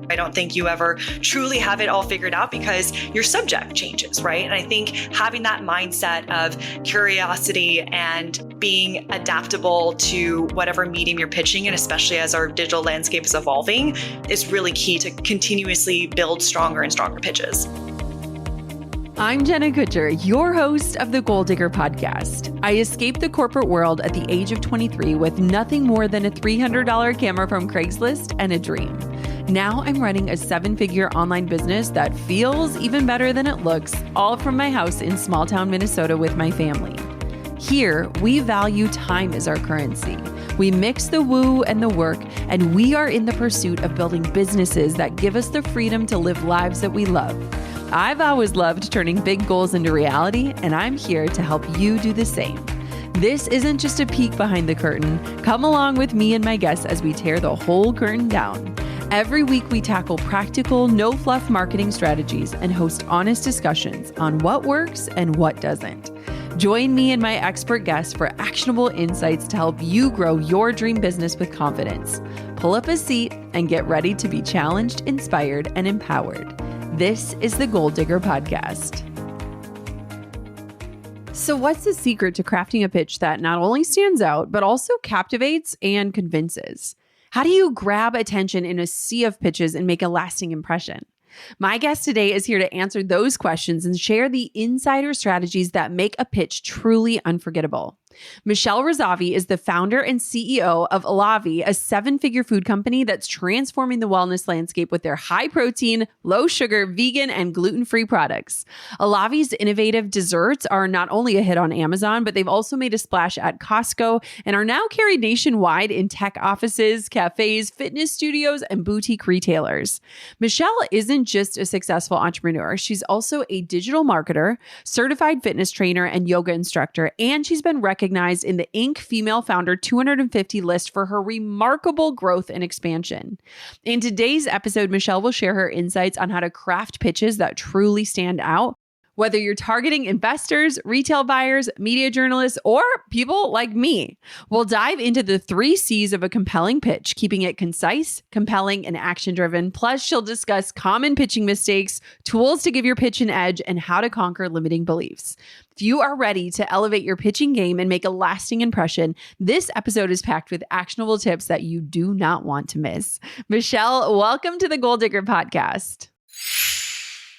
I don't think you ever truly have it all figured out because your subject changes, right? And I think having that mindset of curiosity and being adaptable to whatever medium you're pitching, and especially as our digital landscape is evolving, is really key to continuously build stronger and stronger pitches. I'm Jenna Kutcher, your host of the Goal Digger podcast. I escaped the corporate world at the age of 23 with nothing more than a $300 camera from Craigslist and a dream. Now I'm running a 7-figure online business that feels even better than it looks, all from my house in small town Minnesota with my family. Here, we value time as our currency. We mix the woo and the work, and we are in the pursuit of building businesses that give us the freedom to live lives that we love. I've always loved turning big goals into reality, and I'm here to help you do the same. This isn't just a peek behind the curtain. Come along with me and my guests as we tear the whole curtain down. Every week, we tackle practical, no-fluff marketing strategies and host honest discussions on what works and what doesn't. Join me and my expert guests for actionable insights to help you grow your dream business with confidence. Pull up a seat and get ready to be challenged, inspired, and empowered. This is the Goal Digger podcast. So what's the secret to crafting a pitch that not only stands out, but also captivates and convinces? How do you grab attention in a sea of pitches and make a lasting impression? My guest today is here to answer those questions and share the insider strategies that make a pitch truly unforgettable. Michelle Razavi is the founder and CEO of Alavi, a 7-figure food company that's transforming the wellness landscape with their high-protein, low-sugar, vegan, and gluten-free products. Alavi's innovative desserts are not only a hit on Amazon, but they've also made a splash at Costco and are now carried nationwide in tech offices, cafes, fitness studios, and boutique retailers. Michelle isn't just a successful entrepreneur. She's also a digital marketer, certified fitness trainer, and yoga instructor, and she's been recognized in the Inc. Female Founder 250 list for her remarkable growth and expansion. In today's episode, Michelle will share her insights on how to craft pitches that truly stand out. Whether you're targeting investors, retail buyers, media journalists, or people like me, we'll dive into the 3 C's of a compelling pitch, keeping it concise, compelling, and action-driven. Plus, she'll discuss common pitching mistakes, tools to give your pitch an edge, and how to conquer limiting beliefs. If you are ready to elevate your pitching game and make a lasting impression, this episode is packed with actionable tips that you do not want to miss. Michelle, welcome to the Goal Digger podcast.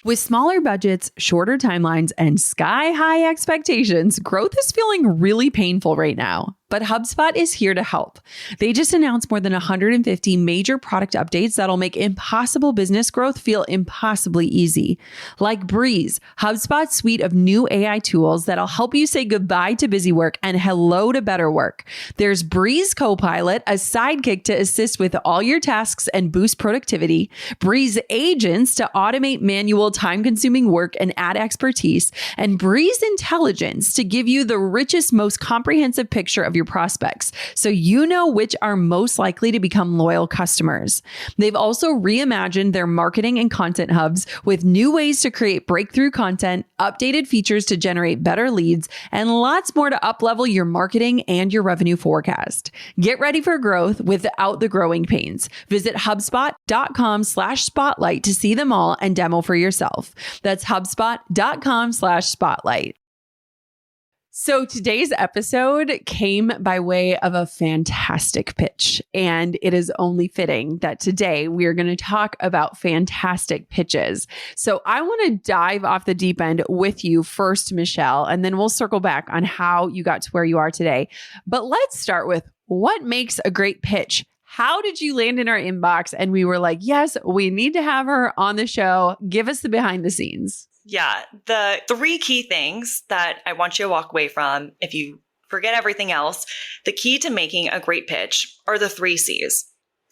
With smaller budgets, shorter timelines, and sky-high expectations, growth is feeling really painful right now. But HubSpot is here to help. They just announced more than 150 major product updates that'll make impossible business growth feel impossibly easy. Like Breeze, HubSpot's suite of new AI tools that'll help you say goodbye to busy work and hello to better work. There's Breeze Copilot, a sidekick to assist with all your tasks and boost productivity. Breeze Agents to automate manual time-consuming work and add expertise. And Breeze Intelligence to give you the richest, most comprehensive picture of your prospects, so you know which are most likely to become loyal customers. They've also reimagined their marketing and content hubs with new ways to create breakthrough content, updated features to generate better leads, and lots more to up-level your marketing and your revenue forecast. Get ready for growth without the growing pains. Visit HubSpot.com/spotlight to see them all and demo for yourself. That's HubSpot.com/spotlight. So today's episode came by way of a fantastic pitch, and it is only fitting that today we are going to talk about fantastic pitches. So I want to dive off the deep end with you first, Michelle, and then we'll circle back on how you got to where you are today. But let's start with what makes a great pitch. How did you land in our inbox? And we were like, yes, we need to have her on the show. Give us the behind the scenes. Yeah, the 3 key things that I want you to walk away from, if you forget everything else, the key to making a great pitch are the 3 C's.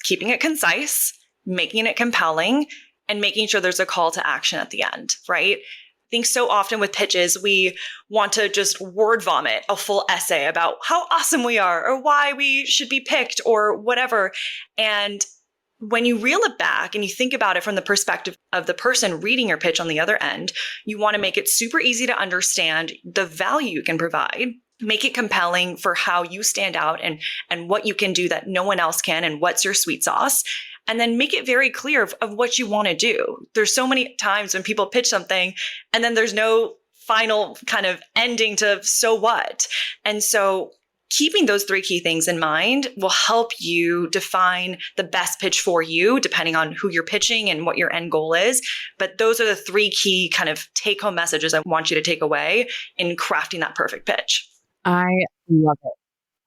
Keeping it concise, making it compelling, and making sure there's a call to action at the end, right? I think so often with pitches, we want to just word vomit a full essay about how awesome we are or why we should be picked or whatever. And when you reel it back and you think about it from the perspective of the person reading your pitch on the other end, you want to make it super easy to understand the value you can provide, make it compelling for how you stand out and what you can do that no one else can and what's your sweet sauce. and then make it very clear of what you want to do. There's so many times when people pitch something and then there's no final kind of ending to so what. And so keeping those three key things in mind will help you define the best pitch for you, depending on who you're pitching and what your end goal is. But those are the three key kind of take home messages I want you to take away in crafting that perfect pitch. I love it.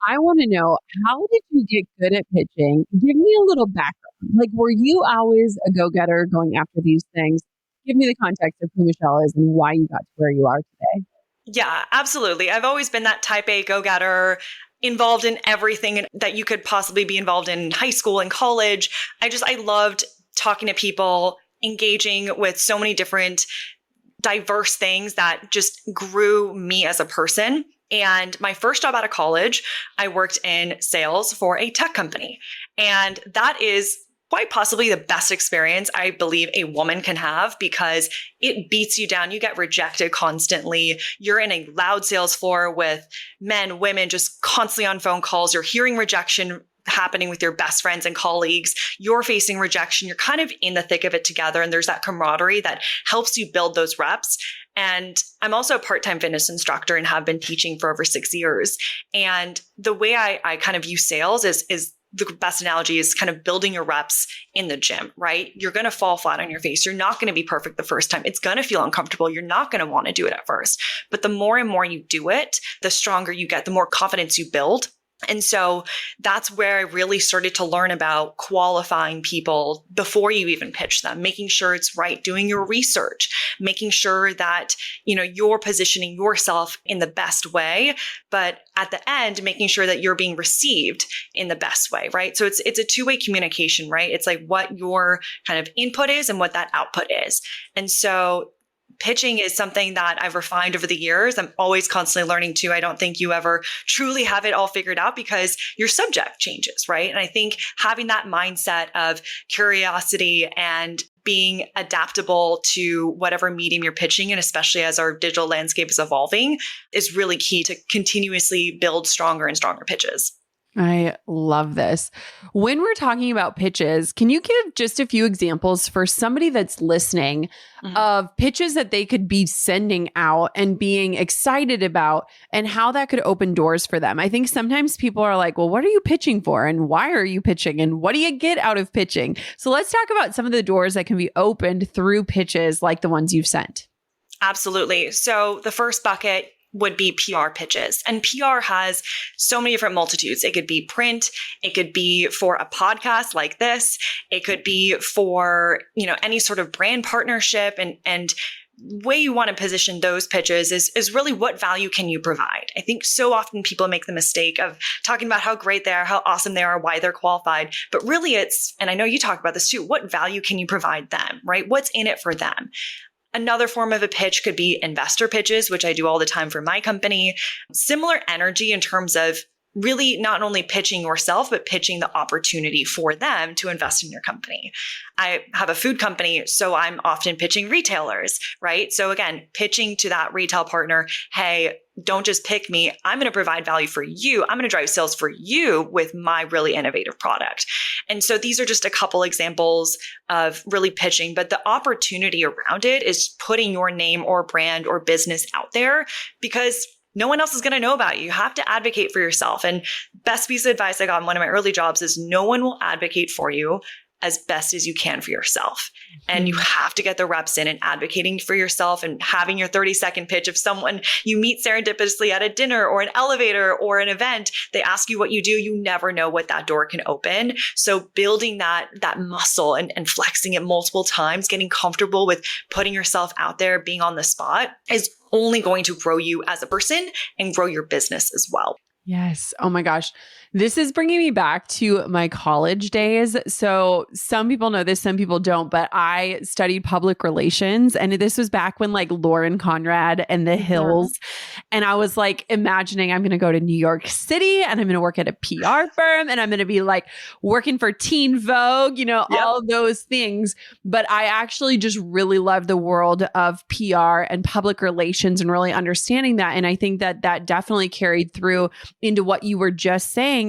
I want to know, how did you get good at pitching? Give me a little background. Like, were you always a go-getter going after these things? Give me the context of who Michelle is and why you got to where you are today. Yeah, absolutely. I've always been that type A go-getter, involved in everything that you could possibly be involved in high school and college. I loved talking to people, engaging with so many different diverse things that just grew me as a person. And my first job out of college, I worked in sales for a tech company. And that is quite possibly the best experience I believe a woman can have, because it beats you down. You get rejected constantly. You're in a loud sales floor with men, women, just constantly on phone calls. You're hearing rejection happening with your best friends and colleagues. You're facing rejection. You're kind of in the thick of it together. And there's that camaraderie that helps you build those reps. And I'm also a part-time fitness instructor and have been teaching for over 6 years. And the way I kind of view sales is the best analogy is kind of building your reps in the gym, right? You're going to fall flat on your face. You're not going to be perfect the first time. It's going to feel uncomfortable. You're not going to want to do it at first. But the more and more you do it, the stronger you get, the more confidence you build. And so that's where I really started to learn about qualifying people before you even pitch them, making sure it's right, doing your research, making sure that, you're positioning yourself in the best way, but at the end, making sure that you're being received in the best way, right? So it's a two-way communication, right? It's like what your kind of input is and what that output is. And so pitching is something that I've refined over the years. I'm always constantly learning too. I don't think you ever truly have it all figured out because your subject changes, right? And I think having that mindset of curiosity and being adaptable to whatever medium you're pitching, and especially as our digital landscape is evolving, is really key to continuously build stronger and stronger pitches. I love this. When we're talking about pitches, can you give just a few examples for somebody that's listening of pitches that they could be sending out and being excited about and how that could open doors for them? I think sometimes people are like, well, what are you pitching for? And why are you pitching? And what do you get out of pitching? So let's talk about some of the doors that can be opened through pitches like the ones you've sent. Absolutely. So the first bucket would be PR pitches. And PR has so many different multitudes. It could be print. It could be for a podcast like this. It could be for, any sort of brand partnership. And way you want to position those pitches is really what value can you provide? I think so often people make the mistake of talking about how great they are, how awesome they are, why they're qualified. But really and I know you talk about this too, what value can you provide them, right? What's in it for them? Another form of a pitch could be investor pitches, which I do all the time for my company. Similar energy in terms of really not only pitching yourself, but pitching the opportunity for them to invest in your company. I have a food company, so I'm often pitching retailers, right? So again, pitching to that retail partner, hey, don't just pick me. I'm going to provide value for you. I'm going to drive sales for you with my really innovative product. And so these are just a couple examples of really pitching, but the opportunity around it is putting your name or brand or business out there because no one else is going to know about you. You have to advocate for yourself. And best piece of advice I got in one of my early jobs is no one will advocate for you as best as you can for yourself. And you have to get the reps in and advocating for yourself and having your 30-second pitch. If someone you meet serendipitously at a dinner or an elevator or an event, they ask you what you do, you never know what that door can open. So building that muscle and flexing it multiple times, getting comfortable with putting yourself out there, being on the spot is only going to grow you as a person and grow your business as well. Yes. Oh my gosh. This is bringing me back to my college days. So some people know this, some people don't, but I studied public relations. And this was back when like Lauren Conrad and the Hills. And I was like imagining I'm going to go to New York City and I'm going to work at a PR firm and I'm going to be like working for Teen Vogue, all those things. But I actually just really love the world of PR and public relations and really understanding that. And I think that definitely carried through into what you were just saying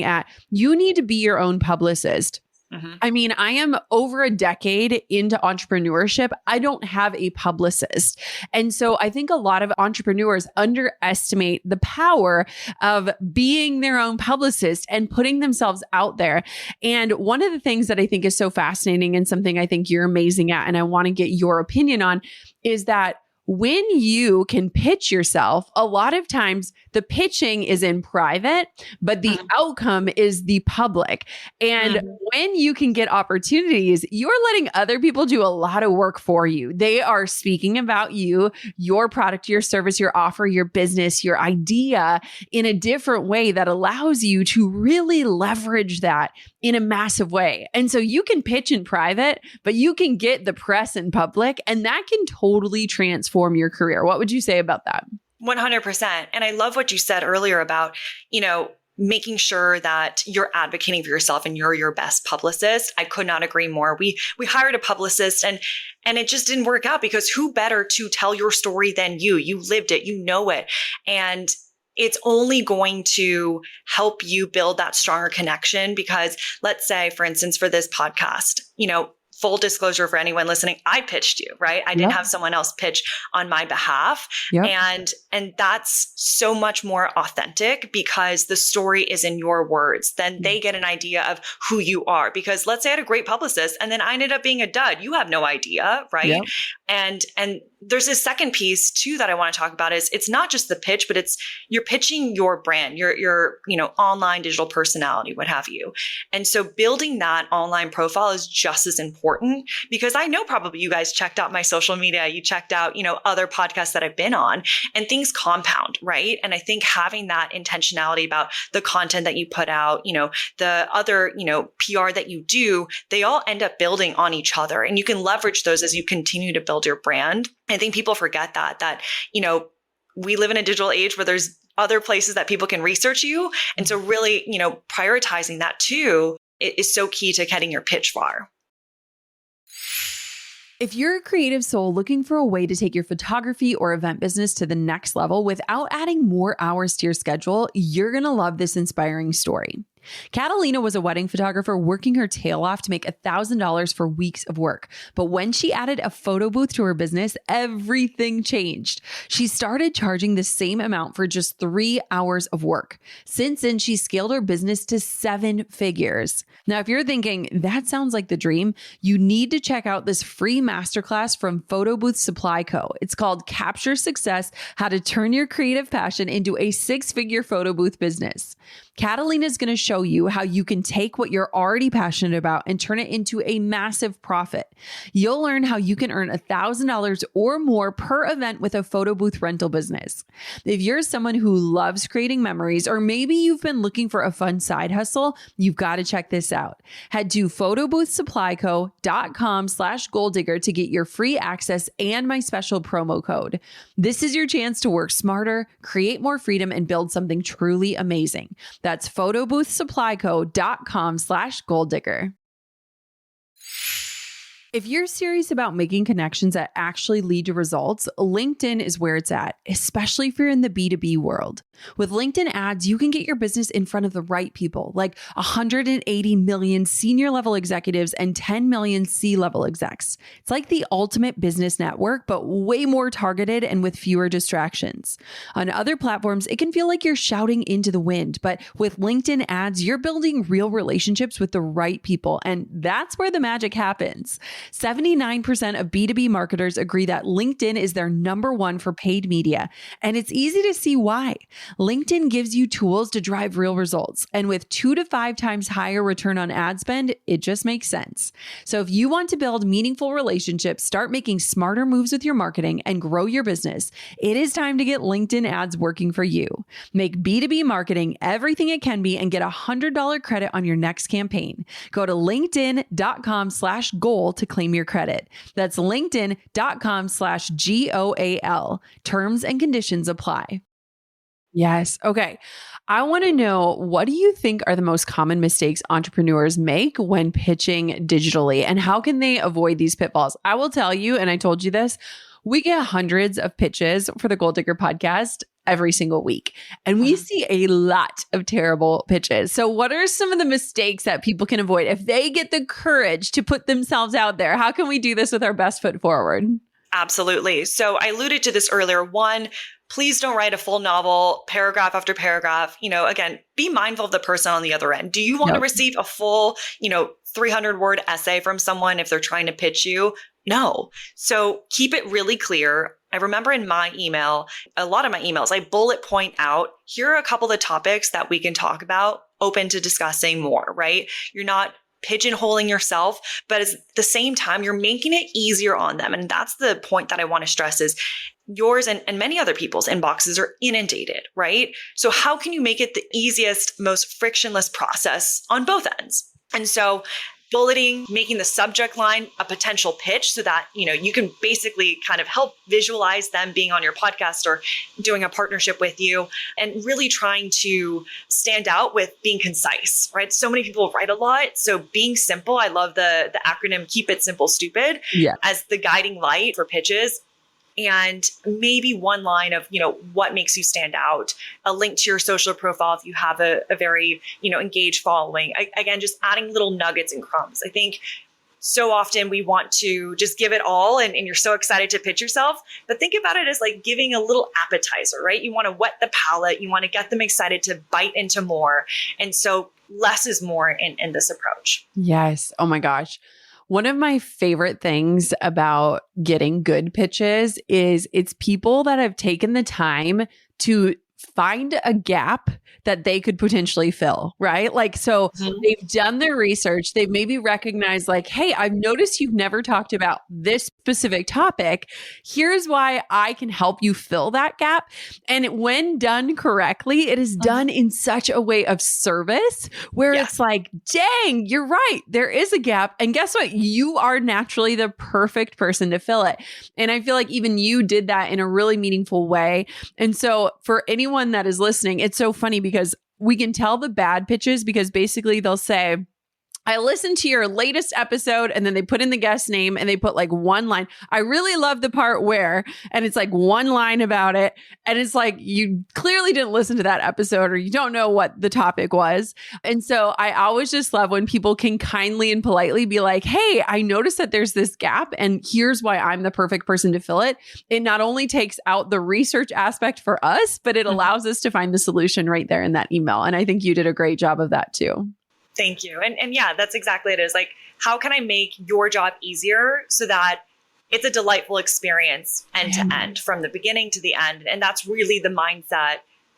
you need to be your own publicist. Mm-hmm. I mean, I am over a decade into entrepreneurship. I don't have a publicist. And so I think a lot of entrepreneurs underestimate the power of being their own publicist and putting themselves out there. And one of the things that I think is so fascinating and something I think you're amazing at, and I want to get your opinion on, is that when you can pitch yourself, a lot of times the pitching is in private, but the outcome is the public. And when you can get opportunities, you're letting other people do a lot of work for you. They are speaking about you, your product, your service, your offer, your business, your idea in a different way that allows you to really leverage that in a massive way. And so you can pitch in private, but you can get the press in public, and that can totally transform your career. What would you say about that? 100%. And I love what you said earlier about, making sure that you're advocating for yourself and you're your best publicist. I could not agree more. We hired a publicist and it just didn't work out because who better to tell your story than you? You lived it, you know it. And it's only going to help you build that stronger connection because let's say, for instance, for this podcast, full disclosure for anyone listening, I pitched you, right? I didn't have someone else pitch on my behalf. Yep. And that's so much more authentic because the story is in your words. Then they get an idea of who you are. Because let's say I had a great publicist and then I ended up being a dud. You have no idea, right? Yep. And there's this second piece too that I want to talk about is it's not just the pitch, but it's you're pitching your brand, your online digital personality, what have you. And so building that online profile is just as important because I know probably you guys checked out my social media, you checked out, other podcasts that I've been on and things compound, right? And I think having that intentionality about the content that you put out, the other, PR that you do, they all end up building on each other and you can leverage those as you continue to build your brand. I think people forget that, we live in a digital age where there's other places that people can research you. And so really, prioritizing that too is so key to getting your pitch far. If you're a creative soul looking for a way to take your photography or event business to the next level without adding more hours to your schedule, you're going to love this inspiring story. Catalina was a wedding photographer working her tail off to make $1,000 for weeks of work. But when she added a photo booth to her business, everything changed. She started charging the same amount for just 3 hours of work. Since then, she scaled her business to 7 figures. Now, if you're thinking that sounds like the dream, you need to check out this free masterclass from Photo Booth Supply Co. It's called Capture Success: How to Turn Your Creative Passion into a 6-Figure Photo Booth Business. Catalina is going to show you how you can take what you're already passionate about and turn it into a massive profit. You'll learn how you can earn $1,000 or more per event with a photo booth rental business. If you're someone who loves creating memories, or maybe you've been looking for a fun side hustle, you've got to check this out. Head to photoboothsupplyco.com/goaldigger to get your free access and my special promo code. This is your chance to work smarter, create more freedom, and build something truly amazing. That's photoboothsupplyco.com/goaldigger. If you're serious about making connections that actually lead to results, LinkedIn is where it's at, especially if you're in the B2B world. With LinkedIn ads, you can get your business in front of the right people, like 180 million senior level executives and 10 million C-level execs. It's like the ultimate business network, but way more targeted and with fewer distractions. On other platforms, it can feel like you're shouting into the wind, but with LinkedIn ads, you're building real relationships with the right people, and that's where the magic happens. 79% of B2B marketers agree that LinkedIn is their number one for paid media, and it's easy to see why. LinkedIn gives you tools to drive real results, and with 2 to 5 times higher return on ad spend, it just makes sense. So if you want to build meaningful relationships, start making smarter moves with your marketing, and grow your business, it is time to get LinkedIn ads working for you. Make B2B marketing everything it can be and get a $100 credit on your next campaign. Go to linkedin.com/goal to claim your credit. That's linkedin.com/GOAL. Terms and conditions apply. Yes. Okay. I want to know, what do you think are the most common mistakes entrepreneurs make when pitching digitally, and how can they avoid these pitfalls? I will tell you, and I told you this, We get hundreds of pitches for the Gold Digger podcast every single week, and we see a lot of terrible pitches. So what are some of the mistakes that people can avoid if they get the courage to put themselves out there? How can we do this with our best foot forward? Absolutely. So I alluded to this earlier. One, please don't write a full novel, paragraph after paragraph. Again, be mindful of the person on the other end. Do you want to receive a full, 300-word essay from someone if they're trying to pitch you? No. So keep it really clear. I remember in my email, a lot of my emails, I bullet point out, here are a couple of the topics that we can talk about, open to discussing more, right? You're not pigeonholing yourself, but at the same time, you're making it easier on them. And that's the point that I want to stress is yours and many other people's inboxes are inundated, right? So how can you make it the easiest, most frictionless process on both ends? And so bulleting, making the subject line a potential pitch so that, you can basically kind of help visualize them being on your podcast or doing a partnership with you, and really trying to stand out with being concise, right? So many people write a lot. So being simple, I love the acronym Keep It Simple Stupid as the guiding light for pitches. And maybe one line of, what makes you stand out, a link to your social profile if you have a very, engaged following. Again, just adding little nuggets and crumbs. I think so often we want to just give it all and you're so excited to pitch yourself, but think about it as like giving a little appetizer, right? You want to whet the palate. You want to get them excited to bite into more. And so less is more in this approach. Yes. Oh my gosh. One of my favorite things about getting good pitches is it's people that have taken the time to find a gap that they could potentially fill, right? Like, so they've done their research. They've maybe recognized like, hey, I've noticed you've never talked about this specific topic. Here's why I can help you fill that gap. And when done correctly, it is done in such a way of service where it's like, dang, you're right. There is a gap. And guess what? You are naturally the perfect person to fill it. And I feel like even you did that in a really meaningful way. And so for anyone that is listening, it's so funny because we can tell the bad pitches because basically they'll say, I listened to your latest episode, and then they put in the guest name and they put like one line. I really love the part where, and it's like one line about it. And it's like, you clearly didn't listen to that episode or you don't know what the topic was. And so I always just love when people can kindly and politely be like, hey, I noticed that there's this gap and here's why I'm the perfect person to fill it. It not only takes out the research aspect for us, but it allows us to find the solution right there in that email. And I think you did a great job of that too. Thank you. And yeah, that's exactly it is. Like, how can I make your job easier so that it's a delightful experience end to end from the beginning to the end? And that's really the mindset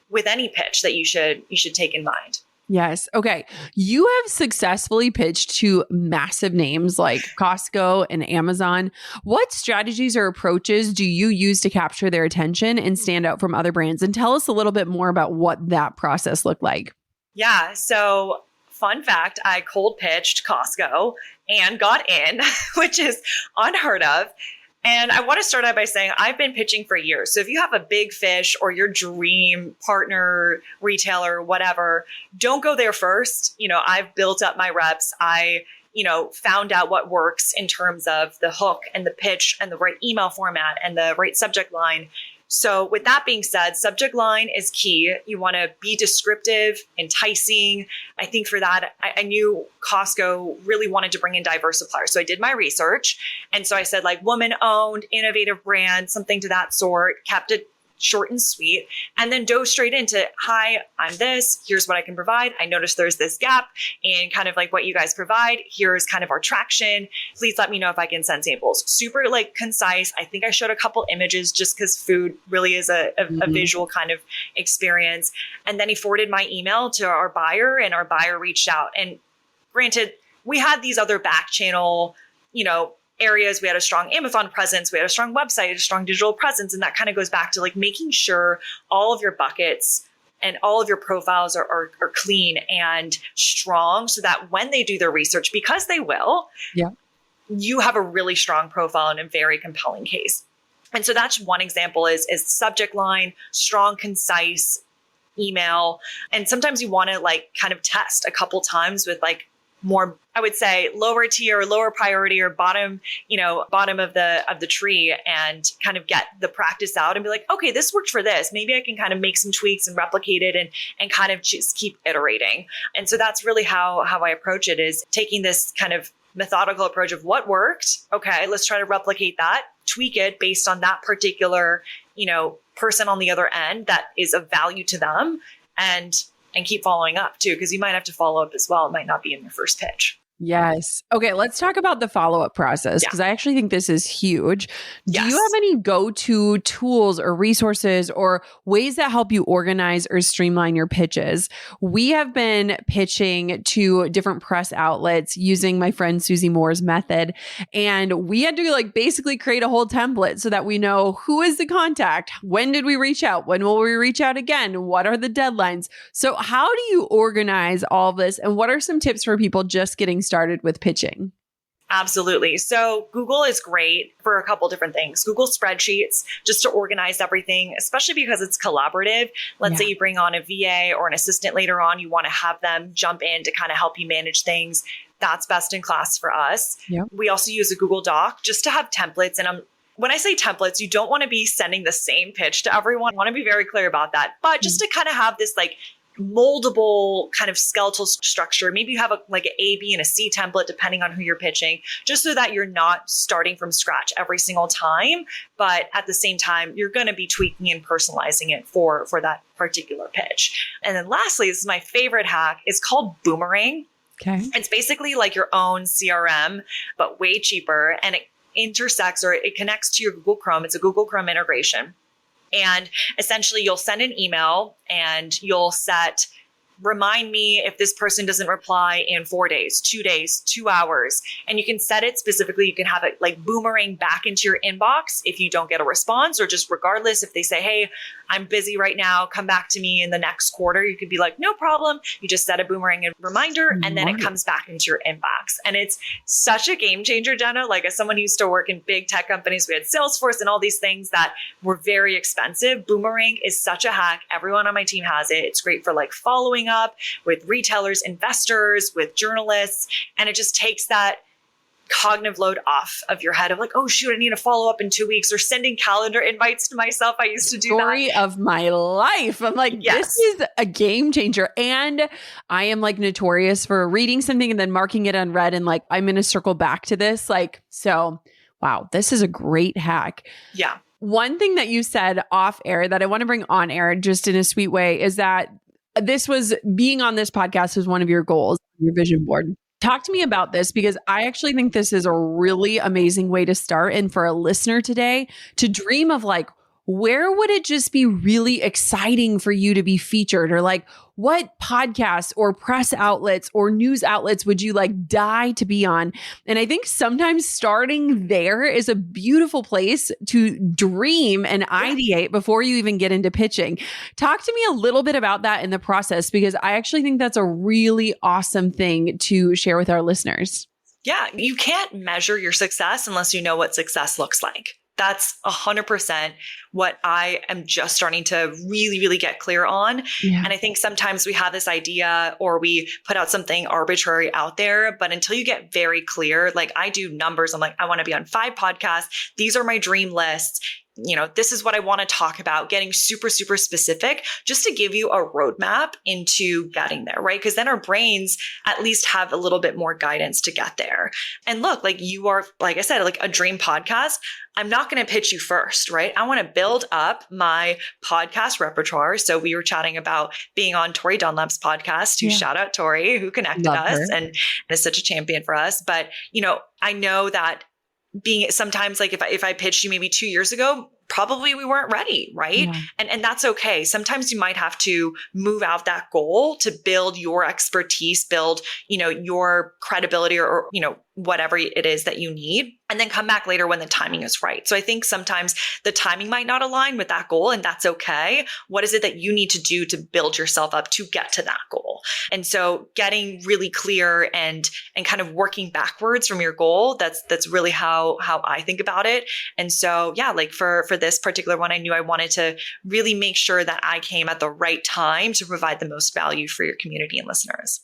with any pitch that you should take in mind. Yes. Okay. You have successfully pitched to massive names like Costco and Amazon. What strategies or approaches do you use to capture their attention and stand out from other brands? And tell us a little bit more about what that process looked like. Yeah. So fun fact, I cold pitched Costco and got in, which is unheard of. And I want to start out by saying I've been pitching for years. So if you have a big fish or your dream partner, retailer, whatever, don't go there first. I've built up my reps. I found out what works in terms of the hook and the pitch and the right email format and the right subject line. So with that being said, subject line is key. You want to be descriptive, enticing. I think for that, I knew Costco really wanted to bring in diverse suppliers. So I did my research. And so I said like woman owned, innovative brand, something to that sort, kept it short and sweet, and then dove straight into, hi, I'm this, here's what I can provide. I noticed there's this gap in kind of like what you guys provide. Here's kind of our traction. Please let me know if I can send samples. Super like concise. I think I showed a couple images just because food really is a visual kind of experience. And then he forwarded my email to our buyer and our buyer reached out. And granted, we had these other back channel, areas. We had a strong Amazon presence. We had a strong website, a strong digital presence. And that kind of goes back to like making sure all of your buckets and all of your profiles are clean and strong so that when they do their research, because they will, you have a really strong profile and a very compelling case. And so that's one example is subject line, strong, concise email. And sometimes you want to like kind of test a couple times with like more, I would say, lower tier, lower priority, or bottom, bottom of the tree, and kind of get the practice out and be like, okay, this worked for this. Maybe I can kind of make some tweaks and replicate it and kind of just keep iterating. And so that's really how I approach it, is taking this kind of methodical approach of what worked. Okay, let's try to replicate that, tweak it based on that particular, person on the other end that is of value to them, and keep following up too, because you might have to follow up as well. It might not be in your first pitch. Yes. Okay, let's talk about the follow-up process, because I actually think this is huge. Do you have any go-to tools or resources or ways that help you organize or streamline your pitches? We have been pitching to different press outlets using my friend Susie Moore's method, and we had to basically create a whole template so that we know who is the contact, when did we reach out, when will we reach out again, what are the deadlines. So how do you organize all of this, and what are some tips for people just getting started with pitching? Absolutely. So Google is great for a couple different things. Google spreadsheets, just to organize everything, especially because it's collaborative. Let's say you bring on a VA or an assistant later on, you want to have them jump in to kind of help you manage things. That's best in class for us. Yep. We also use a Google Doc just to have templates. And when I say templates, you don't want to be sending the same pitch to everyone. I want to be very clear about that. But just to kind of have this moldable kind of skeletal structure. Maybe you have a A, B, and a C template, depending on who you're pitching, just so that you're not starting from scratch every single time. But at the same time, you're going to be tweaking and personalizing it for that particular pitch. And then lastly, this is my favorite hack. It's called Boomerang. Okay. It's basically like your own CRM, but way cheaper. And it intersects, or it connects to your Google Chrome. It's a Google Chrome integration. And essentially, you'll send an email and you'll set, remind me if this person doesn't reply in 4 days, 2 days, 2 hours. And you can set it specifically. You can have it boomerang back into your inbox if you don't get a response, or just regardless, if they say, hey, I'm busy right now, come back to me in the next quarter. You could be like, no problem. You just set a boomerang reminder, and then it comes back into your inbox. And it's such a game changer, Jenna. As someone who used to work in big tech companies, we had Salesforce and all these things that were very expensive. Boomerang is such a hack. Everyone on my team has it. It's great for following up with retailers, investors, with journalists. And it just takes that cognitive load off of your head of oh shoot, I need to follow up in 2 weeks, or sending calendar invites to myself. I used to do that. Story of my life. I'm this is a game changer. And I am notorious for reading something and then marking it unread, and I'm going to circle back to this. So wow, this is a great hack. Yeah. One thing that you said off air that I want to bring on air just in a sweet way is that being on this podcast was one of your goals, your vision board. Talk to me about this, because I actually think this is a really amazing way to start. And for a listener today to dream of where would it just be really exciting for you to be featured, or what podcasts or press outlets or news outlets would you die to be on? And I think sometimes starting there is a beautiful place to dream and ideate before you even get into pitching. Talk to me a little bit about that in the process, because I actually think that's a really awesome thing to share with our listeners. Yeah, you can't measure your success unless you know what success looks like. That's 100% what I am just starting to really, really get clear on. Yeah. And I think sometimes we have this idea, or we put out something arbitrary out there, but until you get very clear, I do numbers. I'm I want to be on 5 podcasts. These are my dream lists. This is what I want to talk about, getting super, super specific, just to give you a roadmap into getting there, right? Because then our brains at least have a little bit more guidance to get there. And look, you are, like I said, a dream podcast. I'm not going to pitch you first, right? I want to build up my podcast repertoire. So we were chatting about being on Tori Dunlap's podcast, who shout out Tori, who connected us and is such a champion for us. But, I know that being sometimes if I pitched you maybe 2 years ago, probably we weren't ready, right? Yeah. And that's okay. Sometimes you might have to move out that goal to build your expertise, build, your credibility, or whatever it is that you need, and then come back later when the timing is right. So I think sometimes the timing might not align with that goal, and that's okay. What is it that you need to do to build yourself up to get to that goal? And so getting really clear and kind of working backwards from your goal, that's really how I think about it. And so yeah, for this particular one, I knew I wanted to really make sure that I came at the right time to provide the most value for your community and listeners.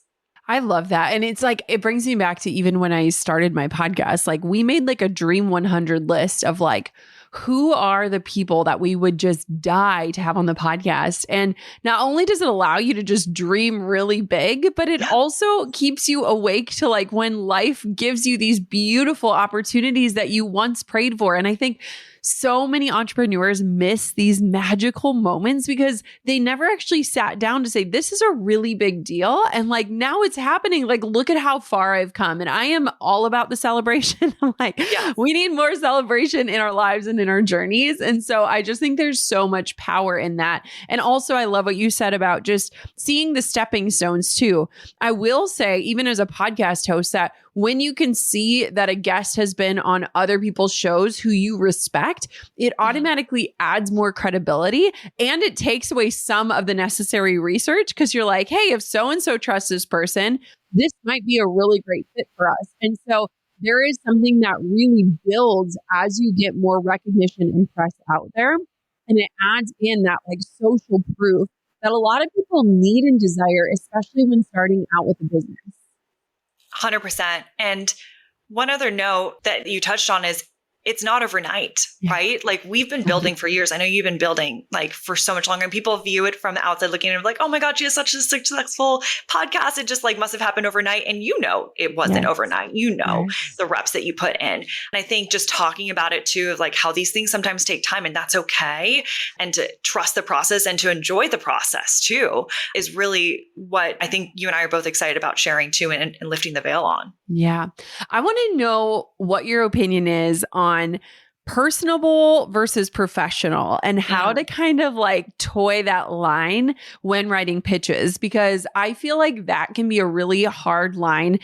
I love that. And it's like, it brings me back to even when I started my podcast, like we made like a dream 100 list of like, who are the people that we would just die to have on the podcast? And not only does it allow you to just dream really big, but it also keeps you awake to like when life gives you these beautiful opportunities that you once prayed for. And I think so many entrepreneurs miss these magical moments because they never actually sat down to say, this is a really big deal. And like now it's happening. Like, look at how far I've come. And I am all about the celebration. I'm like, we need more celebration in our lives and in our journeys. And so I just think there's so much power in that. And also, I love what you said about just seeing the stepping stones too. I will say, even as a podcast host, that when you can see that a guest has been on other people's shows who you respect, it automatically adds more credibility and it takes away some of the necessary research because you're like, hey, if so-and-so trusts this person, this might be a really great fit for us. And so there is something that really builds as you get more recognition and press out there. And it adds in that like social proof that a lot of people need and desire, especially when starting out with a business. 100%. And one other note that you touched on is it's not overnight, right? Like we've been building for years. I know you've been building like for so much longer and people view it from the outside looking and like, oh my God, she has such a successful podcast. It just like must have happened overnight. And you know, it wasn't overnight, you know, the reps that you put in. And I think just talking about it too, of like how these things sometimes take time and that's okay. And to trust the process and to enjoy the process too is really what I think you and I are both excited about sharing too and lifting the veil on. Yeah. I want to know what your opinion is on personable versus professional and how to kind of like toy that line when writing pitches, because I feel like that can be a really hard line,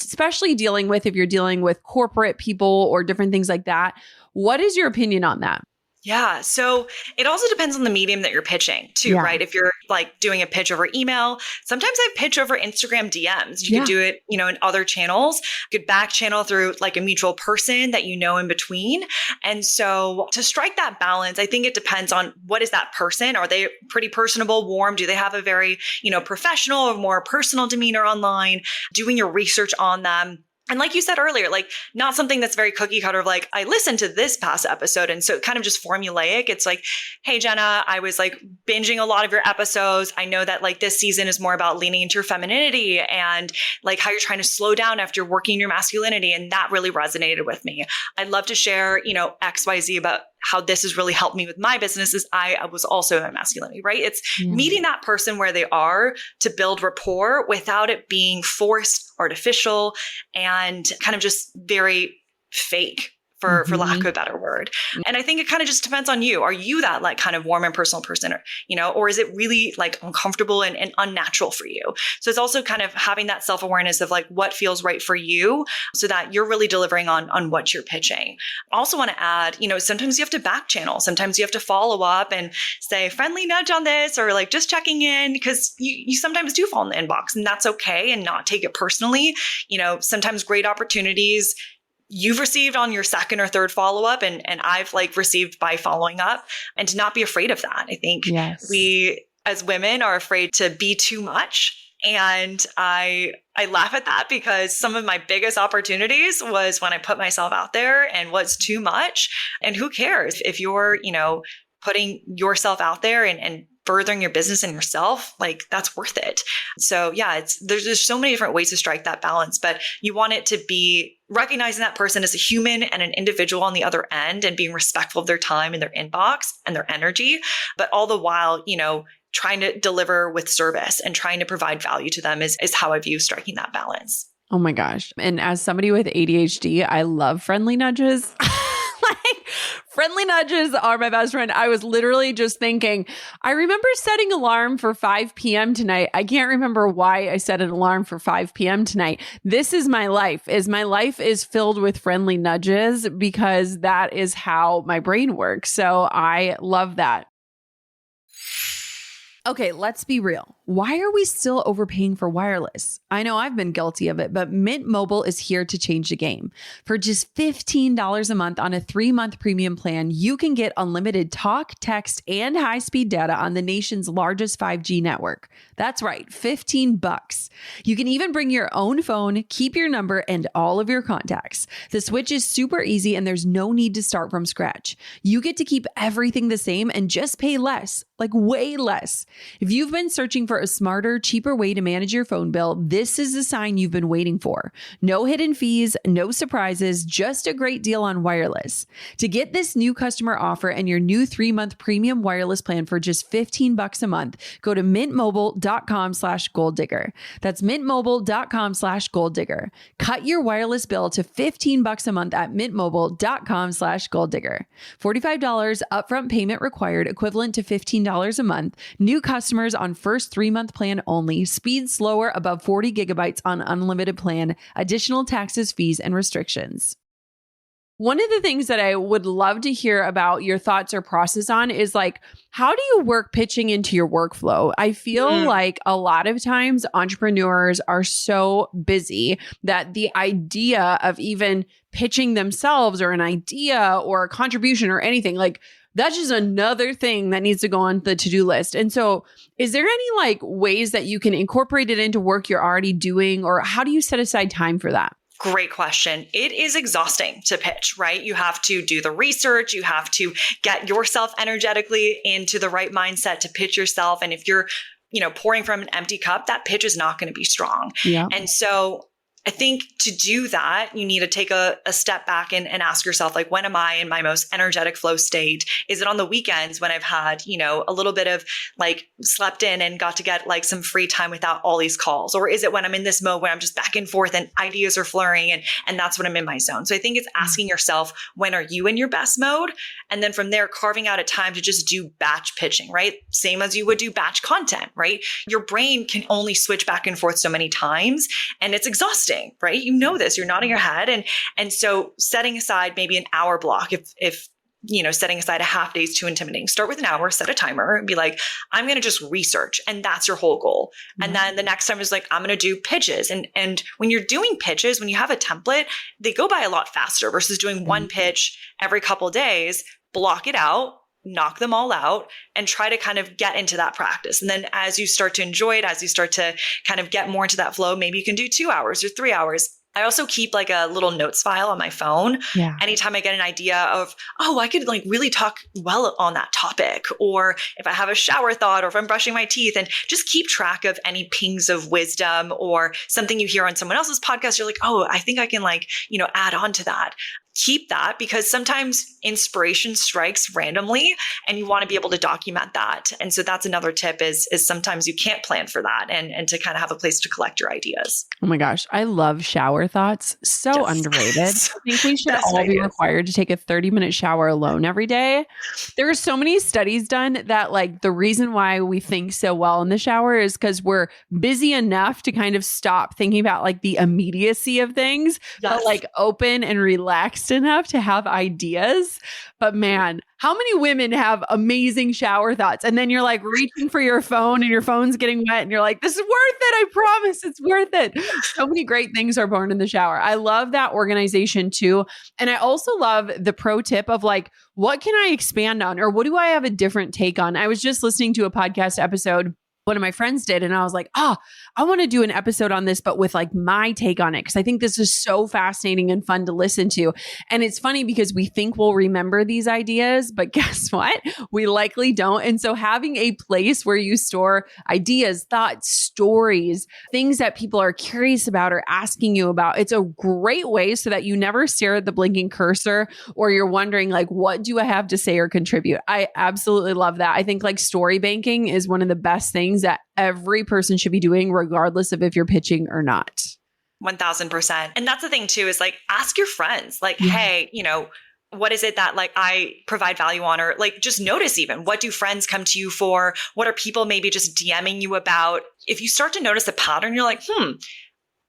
especially dealing with if you're dealing with corporate people or different things like that. What is your opinion on that? Yeah. So it also depends on the medium that you're pitching too, right? If you're like doing a pitch over email, sometimes I pitch over Instagram DMs. You could do it, you know, in other channels. You could back channel through like a mutual person that you know in between. And so to strike that balance, I think it depends on what is that person? Are they pretty personable, warm? Do they have a very, you know, professional or more personal demeanor online? Doing your research on them. And like you said earlier, like not something that's very cookie cutter of like, I listened to this past episode. And so kind of just formulaic. It's like, hey, Jenna, I was like binging a lot of your episodes. I know that like this season is more about leaning into your femininity and like how you're trying to slow down after working your masculinity. And that really resonated with me. I'd love to share, you know, XYZ about how this has really helped me with my business is I was also in masculinity, right? It's meeting that person where they are to build rapport without it being forced, artificial, and kind of just very fake. For lack of a better word. And I think it kind of just depends on you. Are you that like kind of warm and personal person, or, you know, or is it really like uncomfortable and unnatural for you? So it's also kind of having that self-awareness of like what feels right for you so that you're really delivering on what you're pitching. Also want to add, you know, sometimes you have to back channel. Sometimes you have to follow up and say friendly nudge on this or like just checking in because you sometimes do fall in the inbox and that's okay and not take it personally. You know, sometimes great opportunities you've received on your second or third follow-up and I've like received by following up, and to not be afraid of that. I think we as women are afraid to be too much. And I laugh at that because some of my biggest opportunities was when I put myself out there and was too much. And who cares if you're, you know, putting yourself out there and furthering your business and yourself, like that's worth it. So yeah, there's so many different ways to strike that balance, but you want it to be recognizing that person as a human and an individual on the other end and being respectful of their time and their inbox and their energy, but all the while, you know, trying to deliver with service and trying to provide value to them is how I view striking that balance. Oh my gosh. And as somebody with ADHD, I love friendly nudges. Like friendly nudges are my best friend. I was literally just thinking, I remember setting alarm for 5 p.m. tonight. I can't remember why I set an alarm for 5 p.m. tonight. This is my life. My life is filled with friendly nudges because that is how my brain works. So I love that. Okay, let's be real. why are we still overpaying for wireless? I know I've been guilty of it, but Mint Mobile is here to change the game. For just $15 a month on a 3-month premium plan, you can get unlimited talk, text, and high-speed data on the nation's largest 5G network. That's right, $15. You can even bring your own phone, keep your number, and all of your contacts. The switch is super easy and there's no need to start from scratch. You get to keep everything the same and just pay less, like way less. If you've been searching for a smarter, cheaper way to manage your phone bill, this is the sign you've been waiting for. No hidden fees, no surprises, just a great deal on wireless. To get this new customer offer and your new 3-month premium wireless plan for just $15 a month, go to mintmobile.com/goaldigger. That's mintmobile.com/goaldigger. Cut your wireless bill to $15 a month at mintmobile.com/goaldigger. $45 upfront payment required, equivalent to $15 a month. New customers on first 3-month plan only. Speed slower above 40 gigabytes on unlimited plan. Additional taxes, fees, and restrictions. One of the things that I would love to hear about your thoughts or process on is like, how do you work pitching into your workflow? I feel like a lot of times entrepreneurs are so busy that the idea of even pitching themselves or an idea or a contribution or anything, like that's just another thing that needs to go on the to-do list. And so is there any like ways that you can incorporate it into work you're already doing, or how do you set aside time for that? Great question. It is exhausting to pitch, right? You have to do the research. You have to get yourself energetically into the right mindset to pitch yourself. And if you're, pouring from an empty cup, that pitch is not going to be strong. Yeah. And so I think to do that, you need to take a step back and ask yourself, like, when am I in my most energetic flow state? Is it on the weekends when I've had, a little bit of like slept in and got to get like some free time without all these calls? Or is it when I'm in this mode where I'm just back and forth and ideas are flurrying and that's when I'm in my zone? So I think it's asking yourself, when are you in your best mode? And then from there, carving out a time to just do batch pitching, right? Same as you would do batch content, right? Your brain can only switch back and forth so many times and it's exhausting. Right? You know this, you're nodding your head. And so setting aside maybe an hour block, if setting aside a half day is too intimidating, start with an hour, set a timer and be like, I'm going to just research. And that's your whole goal. Mm-hmm. And then the next time is like, I'm going to do pitches. And when you're doing pitches, when you have a template, they go by a lot faster versus doing one pitch every couple of days. Block it out, knock them all out, and try to kind of get into that practice. And then as you start to enjoy it, as you start to kind of get more into that flow, maybe you can do 2 hours or 3 hours. I also keep like a little notes file on my phone. Yeah. Anytime I get an idea of, I could like really talk well on that topic, or if I have a shower thought, or if I'm brushing my teeth, and just keep track of any pings of wisdom or something you hear on someone else's podcast. You're like, I think I can like, add on to that. Keep that, because sometimes inspiration strikes randomly and you want to be able to document that. And so that's another tip is sometimes you can't plan for that and to kind of have a place to collect your ideas. Oh my gosh. I love shower thoughts. So underrated. I think we should all be required to take a 30-minute shower alone every day. There are so many studies done that like the reason why we think so well in the shower is because we're busy enough to kind of stop thinking about like the immediacy of things, but like open and relaxed enough to have ideas. But man, how many women have amazing shower thoughts? And then you're like reaching for your phone and your phone's getting wet and you're like, this is worth it. I promise it's worth it. So many great things are born in the shower. I love that organization too. And I also love the pro tip of like, what can I expand on? Or what do I have a different take on? I was just listening to a podcast episode one of my friends did. And I was like, I want to do an episode on this, but with like my take on it. Cause I think this is so fascinating and fun to listen to. And it's funny because we think we'll remember these ideas, but guess what? We likely don't. And so having a place where you store ideas, thoughts, stories, things that people are curious about or asking you about, it's a great way so that you never stare at the blinking cursor or you're wondering like, what do I have to say or contribute? I absolutely love that. I think like story banking is one of the best things that every person should be doing, regardless of if you're pitching or not. 1000%. And that's the thing too, is like, ask your friends, like, hey, what is it that like I provide value on? Or like, just notice even, what do friends come to you for? What are people maybe just DMing you about? If you start to notice a pattern, you're like,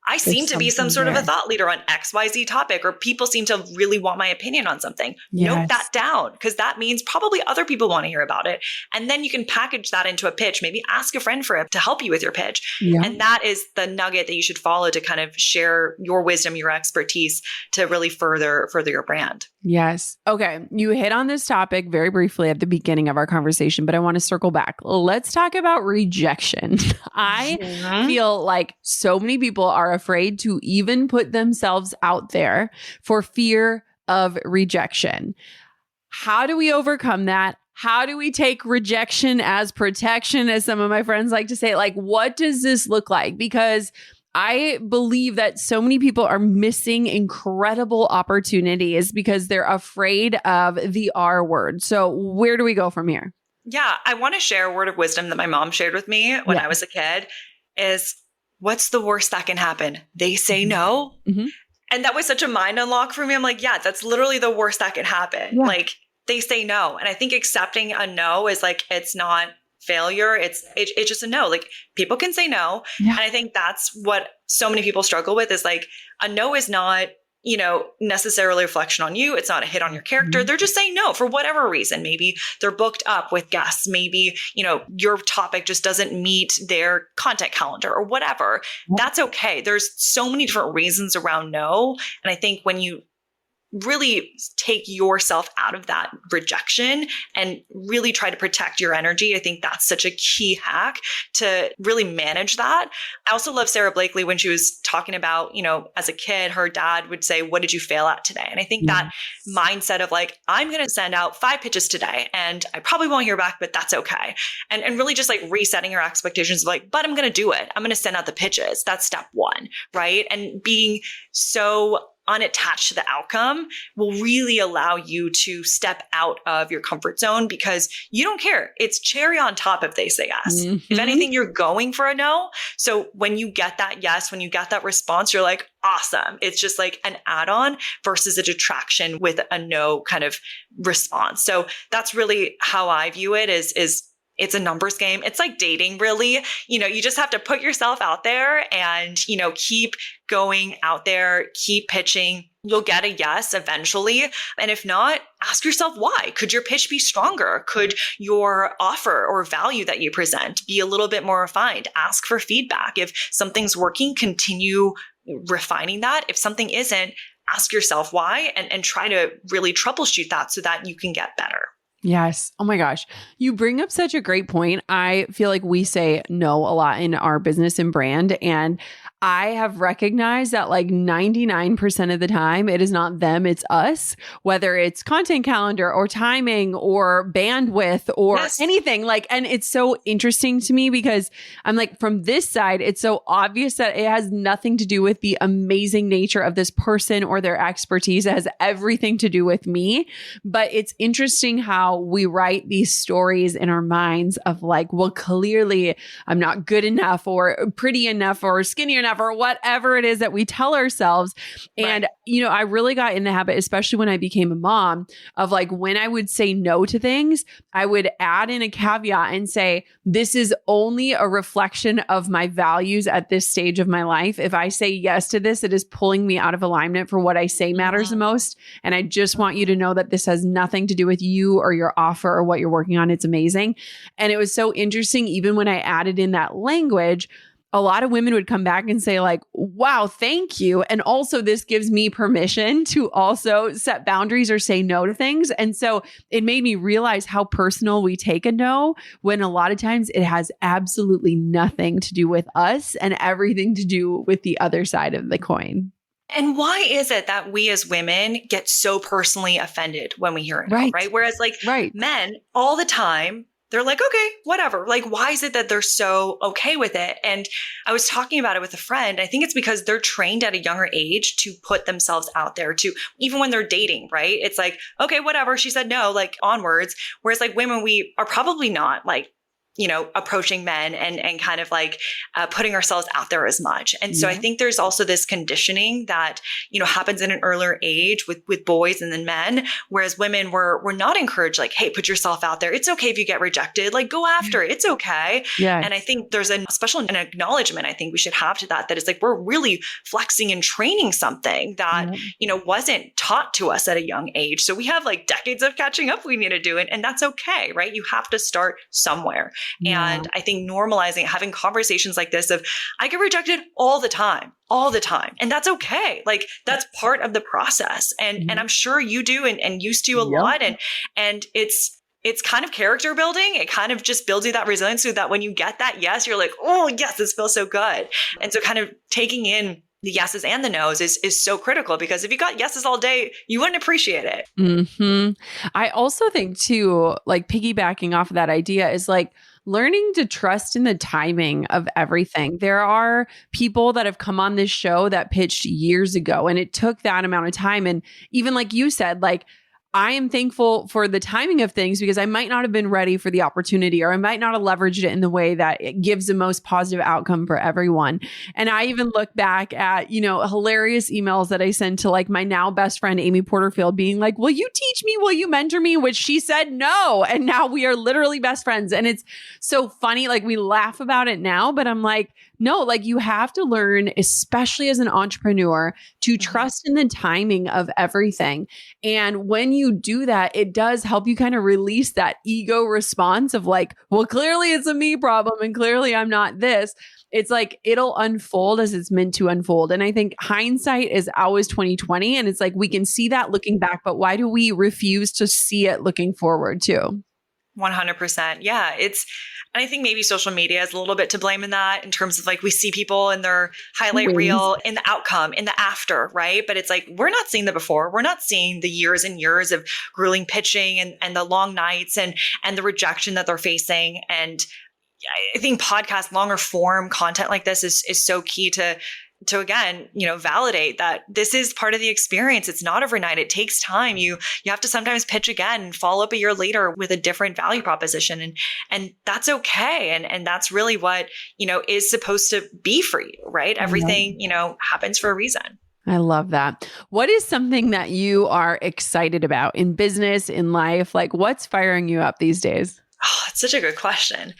I seem There's to be some something sort of a there. thought leader on XYZ topic, or people seem to really want my opinion on something. Note that Yes. down, because that means probably other people want to hear about it. And then you can package that into a pitch. Maybe ask a friend for it to help you with your pitch. Yeah. And that is the nugget that you should follow to kind of share your wisdom, your expertise to really further your brand. Yes. Okay. You hit on this topic very briefly at the beginning of our conversation, but I want to circle back. Let's talk about rejection. I Mhm. feel like so many people are afraid to even put themselves out there for fear of rejection. How do we overcome that? How do we take rejection as protection, as some of my friends like to say? Like, what does this look like? Because I believe that so many people are missing incredible opportunities because they're afraid of the R word. So, where do we go from here? Yeah, I want to share a word of wisdom that my mom shared with me when I was a kid is, what's the worst that can happen? They say no. Mm-hmm. And that was such a mind unlock for me. I'm like, yeah, that's literally the worst that can happen. Yeah. Like, they say no. And I think accepting a no is like, it's not failure. It's just a no. Like, people can say no. Yeah. And I think that's what so many people struggle with is like, a no is not, necessarily a reflection on you. It's not a hit on your character. Mhm. They're just saying no for whatever reason. Maybe they're booked up with guests. Maybe, your topic just doesn't meet their content calendar or whatever. Yep. That's okay. There's so many different reasons around no. And I think when you really take yourself out of that rejection and really try to protect your energy, I think that's such a key hack to really manage that. I also love Sarah Blakely when she was talking about, as a kid, her dad would say, "What did you fail at today?" And I think that mindset of like, I'm going to send out 5 pitches today and I probably won't hear back, but that's okay. And really just like resetting your expectations of like, but I'm going to do it. I'm going to send out the pitches. That's step 1, right? And being so unattached to the outcome will really allow you to step out of your comfort zone because you don't care. It's cherry on top if they say yes. Mm-hmm. If anything, you're going for a no. So when you get that yes, when you get that response, you're like, awesome. It's just like an add-on versus a detraction with a no kind of response. So that's really how I view it is it's a numbers game. It's like dating, really. You just have to put yourself out there and, keep going out there, keep pitching. You'll get a yes eventually. And if not, ask yourself why. Could your pitch be stronger? Could your offer or value that you present be a little bit more refined? Ask for feedback. If something's working, continue refining that. If something isn't, ask yourself why and try to really troubleshoot that so that you can get better. Yes. Oh my gosh. You bring up such a great point. I feel like we say no a lot in our business and brand. And I have recognized that like 99% of the time, it is not them, it's us, whether it's content calendar or timing or bandwidth or anything like, and it's so interesting to me because I'm like, from this side, it's so obvious that it has nothing to do with the amazing nature of this person or their expertise. It has everything to do with me. But it's interesting how we write these stories in our minds of like, well, clearly I'm not good enough or pretty enough or skinny enough or whatever it is that we tell ourselves. And, I really got in the habit, especially when I became a mom, of like when I would say no to things, I would add in a caveat and say, this is only a reflection of my values at this stage of my life. If I say yes to this, it is pulling me out of alignment for what I say matters the most. And I just want you to know that this has nothing to do with you or your offer or what you're working on. It's amazing. And it was so interesting, even when I added in that language, a lot of women would come back and say like, wow, thank you. And also this gives me permission to also set boundaries or say no to things. And so it made me realize how personal we take a no when a lot of times it has absolutely nothing to do with us and everything to do with the other side of the coin. And why is it that we as women get so personally offended when we hear it, right? Whereas like men all the time, they're like, okay, whatever. Like, why is it that they're so okay with it? And I was talking about it with a friend. I think it's because they're trained at a younger age to put themselves out there to, even when they're dating, right? It's like, okay, whatever. She said no, like onwards. Whereas like women, we are probably not like approaching men and kind of like putting ourselves out there as much. And so I think there's also this conditioning that, happens in an earlier age with boys and then men, whereas women were not encouraged like, hey, put yourself out there. It's okay if you get rejected, like go after it. It's okay. Yeah. And I think there's an acknowledgement I think we should have to that it's like, we're really flexing and training something that, wasn't taught to us at a young age. So we have like decades of catching up we need to do it. And that's okay, right? You have to start somewhere. Yeah. And I think normalizing, having conversations like this of, I get rejected all the time. And that's okay. Like that's part of the process. And I'm sure you do and used to a lot. And it's kind of character building. It kind of just builds you that resilience so that when you get that yes, you're like, oh yes, this feels so good. And so kind of taking in the yeses and the nos is so critical, because if you got yeses all day, you wouldn't appreciate it. Mm-hmm. I also think too, like piggybacking off of that idea is like learning to trust in the timing of everything. There are people that have come on this show that pitched years ago, and it took that amount of time. And even like you said, like, I am thankful for the timing of things because I might not have been ready for the opportunity, or I might not have leveraged it in the way that it gives the most positive outcome for everyone. And I even look back at, hilarious emails that I sent to like my now best friend, Amy Porterfield, being like, will you teach me? Will you mentor me? Which she said no. And now we are literally best friends. And it's so funny. Like we laugh about it now, but I'm like, no, like you have to learn, especially as an entrepreneur, to trust in the timing of everything. And when you do that, it does help you kind of release that ego response of like, well, clearly it's a me problem and clearly I'm not this. It's like it'll unfold as it's meant to unfold. And I think hindsight is always 2020. And it's like we can see that looking back, but why do we refuse to see it looking forward too? 100%. Yeah. And I think maybe social media is a little bit to blame in that, in terms of like, we see people in their highlight reel, in the outcome, in the after, right? But it's like, we're not seeing the before. We're not seeing the years and years of grueling pitching and the long nights and the rejection that they're facing. And I think podcast, longer form content like this is so key to again, validate that this is part of the experience. It's not overnight. It takes time. You have to sometimes pitch again and follow up a year later with a different value proposition. And that's okay. And that's really what, is supposed to be for you, right? Everything, happens for a reason. I love that. What is something that you are excited about in business, in life? Like what's firing you up these days? Oh, it's such a good question.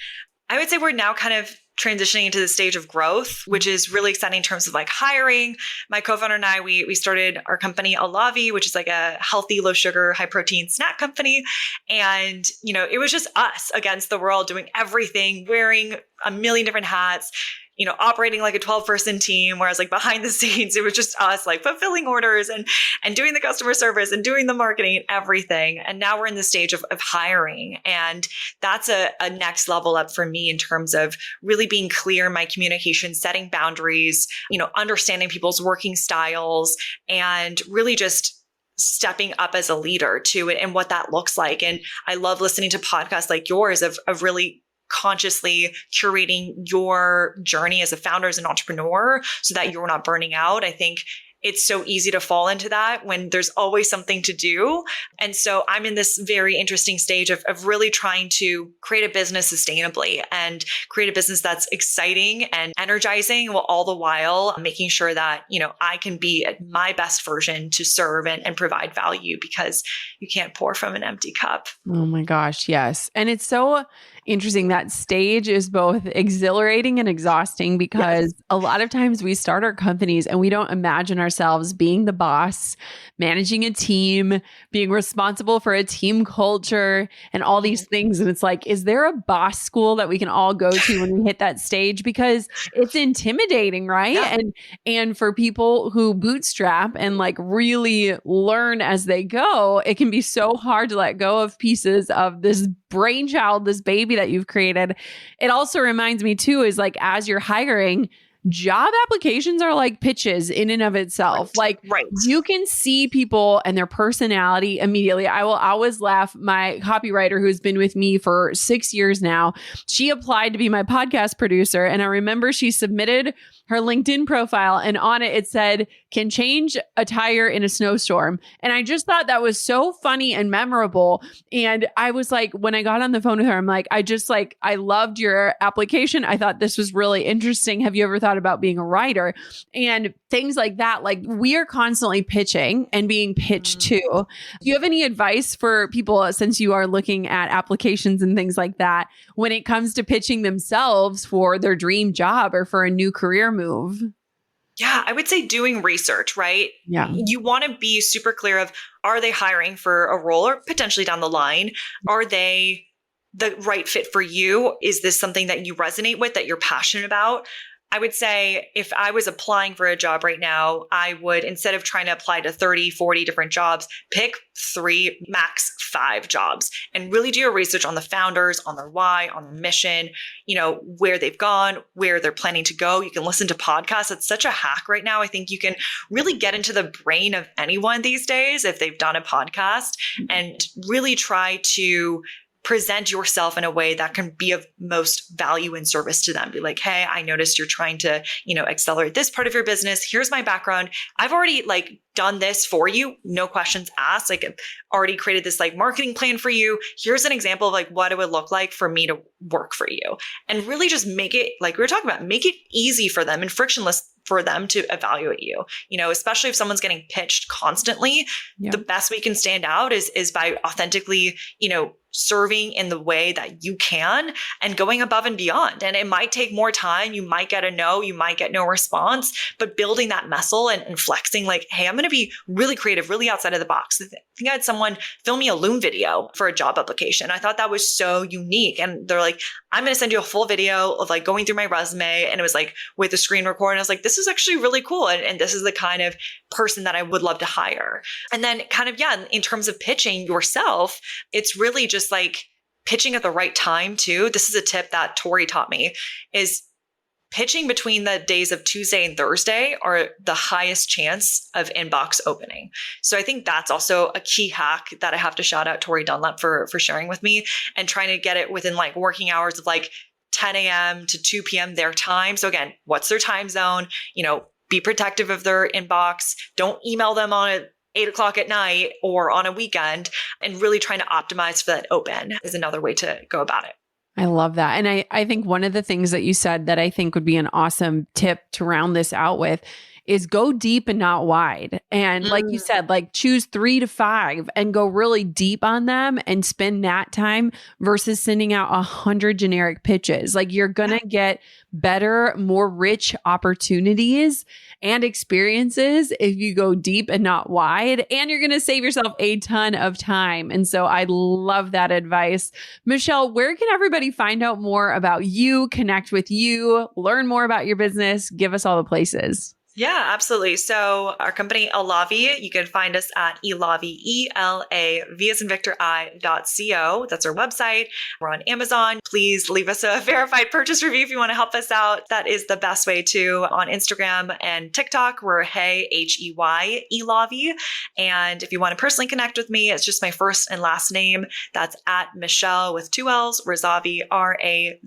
I would say we're now kind of transitioning into the stage of growth, which is really exciting in terms of like hiring. My co-founder and I, we started our company Alavi, which is like a healthy, low sugar, high protein snack company. And, it was just us against the world, doing everything, wearing a million different hats, operating like a 12-person team, whereas like behind the scenes, it was just us like fulfilling orders and doing the customer service and doing the marketing and everything. And now we're in the stage of hiring. And that's a next level up for me in terms of really being clear in my communication, setting boundaries, understanding people's working styles, and really just stepping up as a leader too, and what that looks like. And I love listening to podcasts like yours of really consciously curating your journey as a founder, as an entrepreneur, so that you're not burning out. I think it's so easy to fall into that when there's always something to do. And so I'm in this very interesting stage of really trying to create a business sustainably and create a business that's exciting and energizing, while all the while making sure that, I can be my best version to serve and provide value, because you can't pour from an empty cup. Oh my gosh. Yes. And it's so interesting. That stage is both exhilarating and exhausting, because a lot of times we start our companies and we don't imagine ourselves being the boss, managing a team, being responsible for a team culture and all these things. And it's like, is there a boss school that we can all go to when we hit that stage? Because it's intimidating, right? Yeah. And for people who bootstrap and like really learn as they go, it can be so hard to let go of pieces of this brainchild, this baby that you've created. It also reminds me too, is like, as you're hiring, job applications are like pitches in and of itself. Right. You can see people and their personality immediately. I will always laugh. My copywriter, who's been with me for 6 years now, she applied to be my podcast producer. And I remember she submitted her LinkedIn profile, and on it said, "Can change a tire in a snowstorm." And I just thought that was so funny and memorable. And I was like, when I got on the phone with her, I'm like, I loved your application. I thought this was really interesting. Have you ever thought about being a writer? And things like that. Like, we are constantly pitching and being pitched to. Do you have any advice for people, since you are looking at applications and things like that, when it comes to pitching themselves for their dream job or for a new career move? Yeah, I would say doing research, right? Yeah. You want to be super clear of, are they hiring for a role or potentially down the line? Are they the right fit for you? Is this something that you resonate with, that you're passionate about? I would say if I was applying for a job right now, I would, instead of trying to apply to 30, 40 different jobs, pick 3, max 5 jobs and really do your research on the founders, on their why, on their mission, where they've gone, where they're planning to go. You can listen to podcasts. It's such a hack right now. I think you can really get into the brain of anyone these days if they've done a podcast and really try to present yourself in a way that can be of most value and service to them. Be like, hey, I noticed you're trying to, accelerate this part of your business. Here's my background. I've already done this for you. No questions asked. I've already created this marketing plan for you. Here's an example of what it would look like for me to work for you. And really just make it, like we were talking about, make it easy for them and frictionless for them to evaluate you. Especially if someone's getting pitched constantly, the best way you can stand out is by authentically, serving in the way that you can and going above and beyond. And it might take more time. You might get a no, you might get no response, but building that muscle and flexing hey, I'm going to be really creative, really outside of the box. I think I had someone film me a Loom video for a job application. I thought that was so unique. And they're like, I'm going to send you a full video of going through my resume. And it was with a screen record. And I was like, this is actually really cool. And this is the kind of person that I would love to hire. And then in terms of pitching yourself, it's really just pitching at the right time too. This is a tip that Tori taught me, is pitching between the days of Tuesday and Thursday are the highest chance of inbox opening. So I think that's also a key hack that I have to shout out Tori Dunlap for sharing with me, and trying to get it within working hours of 10 a.m. to 2 p.m. their time. So again, what's their time zone? Be protective of their inbox. Don't email them on 8 o'clock at night or on a weekend, and really trying to optimize for that open is another way to go about it. I love that. And I think one of the things that you said that I think would be an awesome tip to round this out with is go deep and not wide. And like you said, choose 3 to 5 and go really deep on them and spend that time versus sending out 100 generic pitches. You're going to get better, more rich opportunities and experiences if you go deep and not wide, and you're going to save yourself a ton of time. And so I love that advice. Michelle, where can everybody find out more about you, connect with you, learn more about your business? Give us all the places. Yeah, absolutely. So our company, Elavi, you can find us at Elavi, ELAV as in Victor I.co. That's our website. We're on Amazon. Please leave us a verified purchase review if you want to help us out. That is the best way too. On Instagram and TikTok, we're Hey, H-E-Y, Elavi. And if you want to personally connect with me, it's just my first and last name. That's at Michelle with 2 L's, Razavi, R-A-Z-A-V-I.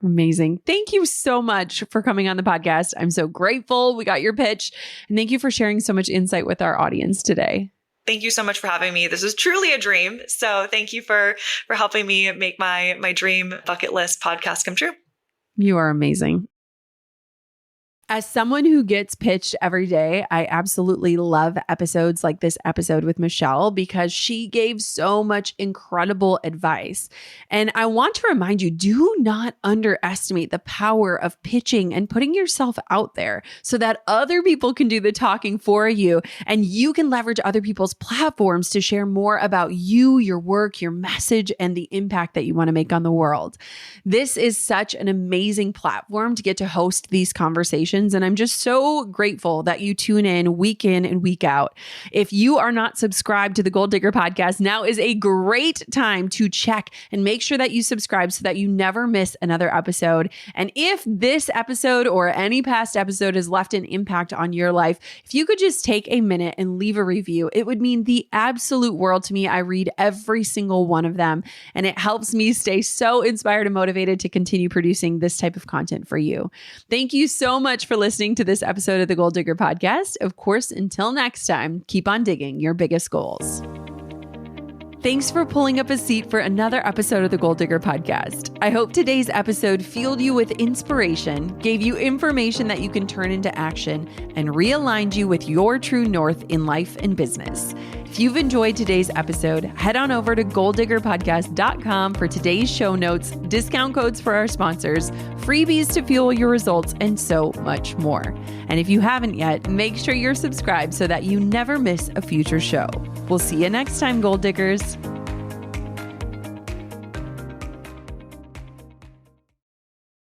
Amazing. Thank you so much for coming on the podcast. I'm so grateful we got your pitch. And thank you for sharing so much insight with our audience today. Thank you so much for having me. This was truly a dream. So thank you for helping me make my dream bucket list podcast come true. You are amazing. As someone who gets pitched every day, I absolutely love episodes like this episode with Michelle because she gave so much incredible advice. And I want to remind you, do not underestimate the power of pitching and putting yourself out there so that other people can do the talking for you, and you can leverage other people's platforms to share more about you, your work, your message, and the impact that you want to make on the world. This is such an amazing platform to get to host these conversations questions. And I'm just so grateful that you tune in and week out. If you are not subscribed to the Goal Digger podcast, now is a great time to check and make sure that you subscribe so that you never miss another episode. And if this episode or any past episode has left an impact on your life, if you could just take a minute and leave a review, it would mean the absolute world to me. I read every single one of them, and it helps me stay so inspired and motivated to continue producing this type of content for you. Thank you so much for listening to this episode of the Goal Digger podcast. Of course, until next time, keep on digging your biggest goals. Thanks for pulling up a seat for another episode of the Goal Digger podcast. I hope today's episode fueled you with inspiration, gave you information that you can turn into action, and realigned you with your true north in life and business. If you've enjoyed today's episode, head on over to goaldiggerpodcast.com for today's show notes, discount codes for our sponsors, freebies to fuel your results, and so much more. And if you haven't yet, make sure you're subscribed so that you never miss a future show. We'll see you next time, Goal Diggers.